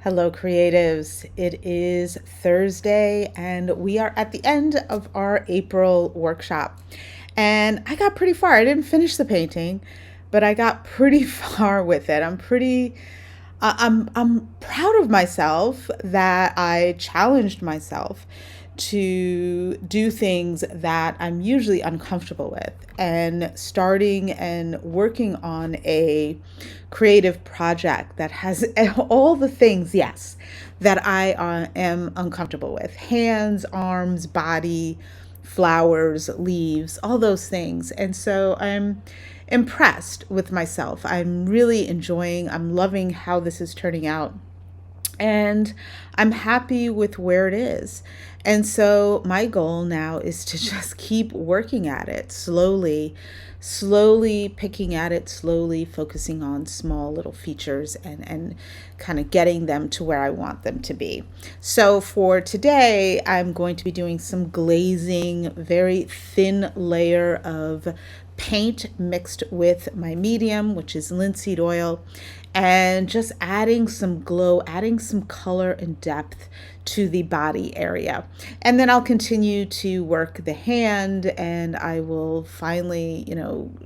Hello, creatives. It is Thursday, and we are at the end of our April workshop. And I got pretty far. I didn't finish the painting, but I got pretty far with it. I'm proud of myself that I challenged myself to do things that I'm usually uncomfortable with, and starting and working on a creative project that has all the things, yes, that I am uncomfortable with: hands, arms, body, flowers, leaves, all those things. And so I'm impressed with myself. I'm loving how this is turning out. And I'm happy with where it is. And so my goal now is to just keep working at it slowly, slowly picking at it, slowly focusing on small little features and kind of getting them to where I want them to be. So for today, I'm going to be doing some glazing, very thin layer of paint mixed with my medium, which is linseed oil, and just adding some glow, adding some color and depth to the body area. And then I'll continue to work the hand, and I will finally,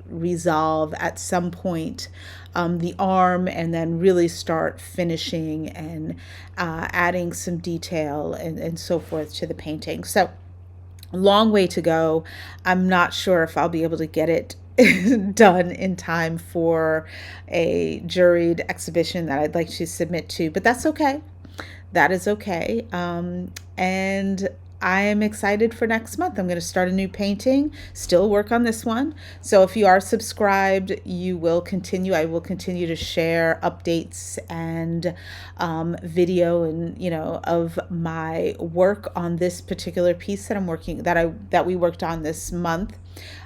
resolve at some point the arm, and then really start finishing and adding some detail and so forth to the painting. So, long way to go. I'm not sure if I'll be able to get it done in time for a juried exhibition that I'd like to submit to, but that's okay. That is okay. And I am excited for next month. I'm going to start a new painting, still work on this one. So if you are subscribed, you will continue. I will continue to share updates and video and of my work on this particular piece that I'm working that we worked on this month.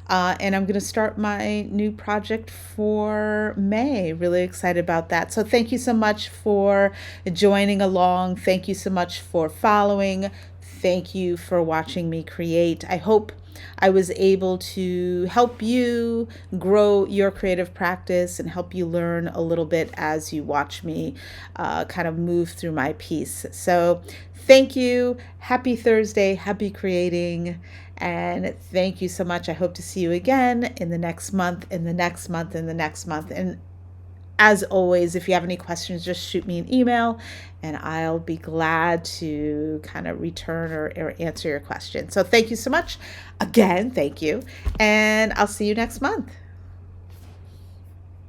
And I'm going to start my new project for May. Really excited about that. So thank you so much for joining along. Thank you so much for following. Thank you for watching me create. I hope I was able to help you grow your creative practice and help you learn a little bit as you watch me kind of move through my piece. So thank you. Happy Thursday. Happy creating. And thank you so much. I hope to see you again in the next month, in the next month, in the next month. And as always, if you have any questions, just shoot me an email and I'll be glad to kind of return or answer your question. So thank you so much. Again, thank you. And I'll see you next month.